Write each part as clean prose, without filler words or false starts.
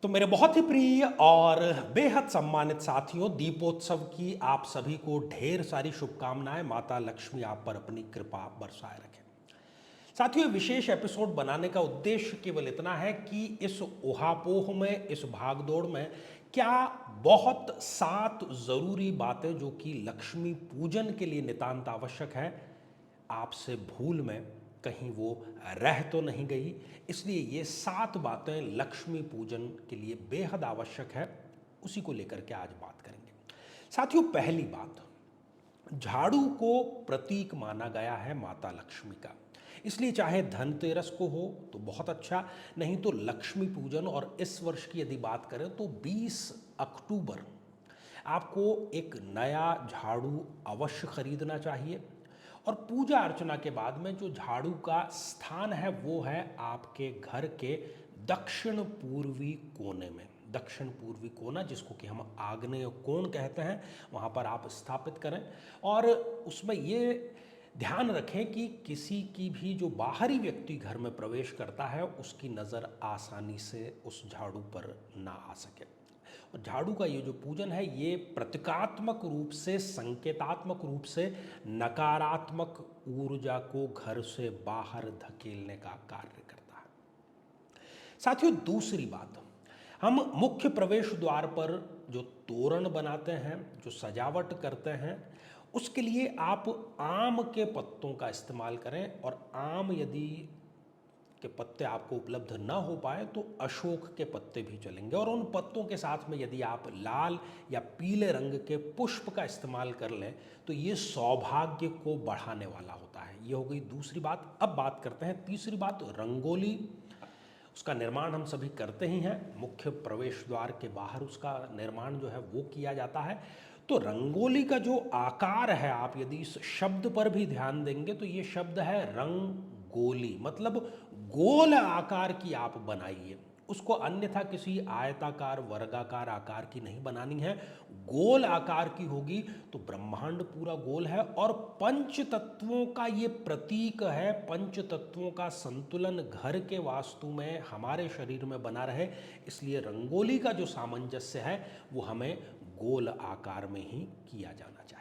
तो मेरे बहुत ही प्रिय और बेहद सम्मानित साथियों, दीपोत्सव की आप सभी को ढेर सारी शुभकामनाएं। माता लक्ष्मी आप पर अपनी कृपा बरसाए रखें। साथियों, ये विशेष एपिसोड बनाने का उद्देश्य केवल इतना है कि इस उहापोह में, इस भागदौड़ में क्या बहुत 7 जरूरी बातें जो कि लक्ष्मी पूजन के लिए नितांत आवश्यक है, आपसे भूल में कहीं वो रह तो नहीं गई। इसलिए ये 7 बातें लक्ष्मी पूजन के लिए बेहद आवश्यक है, उसी को लेकर के आज बात करेंगे। साथियों, पहली बात, झाड़ू को प्रतीक माना गया है माता लक्ष्मी का। इसलिए चाहे धनतेरस को हो तो बहुत अच्छा, नहीं तो लक्ष्मी पूजन, और इस वर्ष की यदि बात करें तो 20 अक्टूबर आपको एक नया झाड़ू अवश्य खरीदना चाहिए। और पूजा अर्चना के बाद में जो झाड़ू का स्थान है वो है आपके घर के दक्षिण पूर्वी कोने में। दक्षिण पूर्वी कोना, जिसको कि हम आग्नेय कोण कहते हैं, वहाँ पर आप स्थापित करें। और उसमें ये ध्यान रखें कि किसी की भी जो बाहरी व्यक्ति घर में प्रवेश करता है उसकी नज़र आसानी से उस झाड़ू पर ना आ सके। और झाड़ू का ये जो पूजन है ये प्रतीकात्मक रूप से, संकेतात्मक रूप से नकारात्मक ऊर्जा को घर से बाहर धकेलने का कार्य करता है। साथियों, दूसरी बात, हम मुख्य प्रवेश द्वार पर जो तोरण बनाते हैं, जो सजावट करते हैं, उसके लिए आप आम के पत्तों का इस्तेमाल करें। और आम यदि के पत्ते आपको उपलब्ध ना हो पाए तो अशोक के पत्ते भी चलेंगे। और उन पत्तों के साथ में यदि आप लाल या पीले रंग के पुष्प का इस्तेमाल कर लें तो ये सौभाग्य को बढ़ाने वाला होता है। ये हो गई दूसरी बात। अब बात करते हैं तीसरी बात, रंगोली। उसका निर्माण हम सभी करते ही हैं, मुख्य प्रवेश द्वार के बाहर उसका निर्माण जो है वो किया जाता है। तो रंगोली का जो आकार है, आप यदि इस शब्द पर भी ध्यान देंगे तो ये शब्द है रंगोली, मतलब गोल आकार की आप बनाइए उसको, अन्यथा किसी आयताकार वर्गाकार आकार की नहीं बनानी है, गोल आकार की होगी तो ब्रह्मांड पूरा गोल है। और पंच तत्वों का ये प्रतीक है, पंच तत्वों का संतुलन घर के वास्तु में हमारे शरीर में बना रहे, इसलिए रंगोली का जो सामंजस्य है वो हमें गोल आकार में ही किया जाना चाहिए।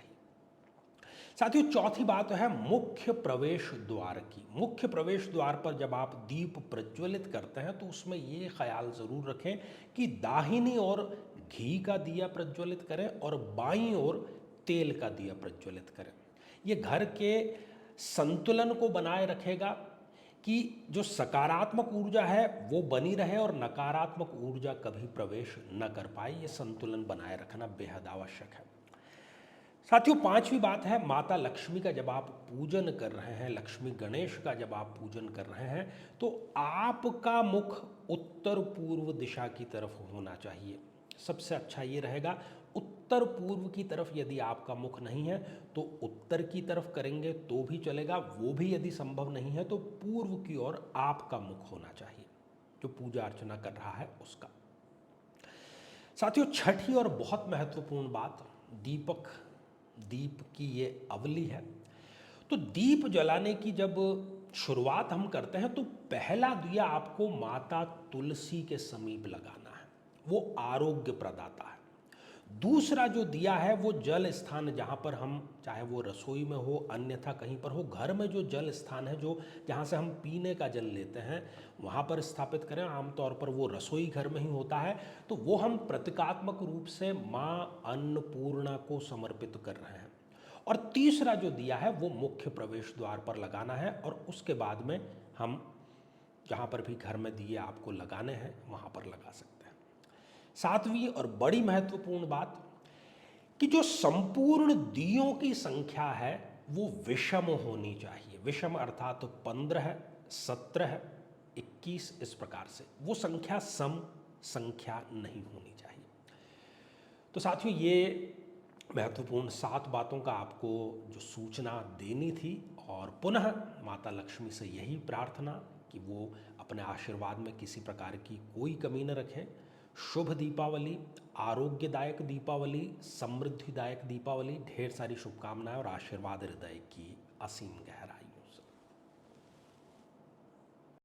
साथियों, चौथी बात है मुख्य प्रवेश द्वार की। मुख्य प्रवेश द्वार पर जब आप दीप प्रज्वलित करते हैं तो उसमें ये ख्याल जरूर रखें कि दाहिनी ओर घी का दिया प्रज्वलित करें और बाईं ओर तेल का दिया प्रज्वलित करें। ये घर के संतुलन को बनाए रखेगा कि जो सकारात्मक ऊर्जा है वो बनी रहे और नकारात्मक ऊर्जा कभी प्रवेश न कर पाए। ये संतुलन बनाए रखना बेहद आवश्यक है। साथियों, पांचवी बात है, माता लक्ष्मी का जब आप पूजन कर रहे हैं, लक्ष्मी गणेश का जब आप पूजन कर रहे हैं तो आपका मुख उत्तर पूर्व दिशा की तरफ होना चाहिए। सबसे अच्छा ये रहेगा, उत्तर पूर्व की तरफ यदि आपका मुख नहीं है तो उत्तर की तरफ करेंगे तो भी चलेगा, वो भी यदि संभव नहीं है तो पूर्व की ओर आपका मुख होना चाहिए, जो पूजा अर्चना कर रहा है उसका। साथियों, छठी और बहुत महत्वपूर्ण बात, दीपक, दीप की ये अवली है। तो दीप जलाने की जब शुरुआत हम करते हैं तो पहला दिया आपको माता तुलसी के समीप लगाना है, वो आरोग्य प्रदाता है। दूसरा जो दिया है वो जल स्थान, जहाँ पर हम, चाहे वो रसोई में हो अन्यथा कहीं पर हो, घर में जो जल स्थान है, जो जहाँ से हम पीने का जल लेते हैं वहाँ पर स्थापित करें। आमतौर पर वो रसोई घर में ही होता है, तो वो हम प्रतीकात्मक रूप से माँ अन्नपूर्णा को समर्पित कर रहे हैं। और तीसरा जो दिया है वो मुख्य प्रवेश द्वार पर लगाना है, और उसके बाद में हम जहाँ पर भी घर में दिए आपको लगाने हैं वहाँ पर लगा सकते हैं। सातवीं और बड़ी महत्वपूर्ण बात कि जो संपूर्ण दियों की संख्या है वो विषम होनी चाहिए। विषम अर्थात 15, 17, 21, इस प्रकार से, वो संख्या सम संख्या नहीं होनी चाहिए। तो साथियों, ये महत्वपूर्ण 7 बातों का आपको जो सूचना देनी थी, और पुनः माता लक्ष्मी से यही प्रार्थना कि वो अपने आशीर्वाद में किसी प्रकार की कोई कमी न रखें। शुभ दीपावली, आरोग्यदायक दीपावली, समृद्धिदायक दीपावली, ढेर सारी शुभकामनाएं और आशीर्वाद हृदय की असीम गहराई।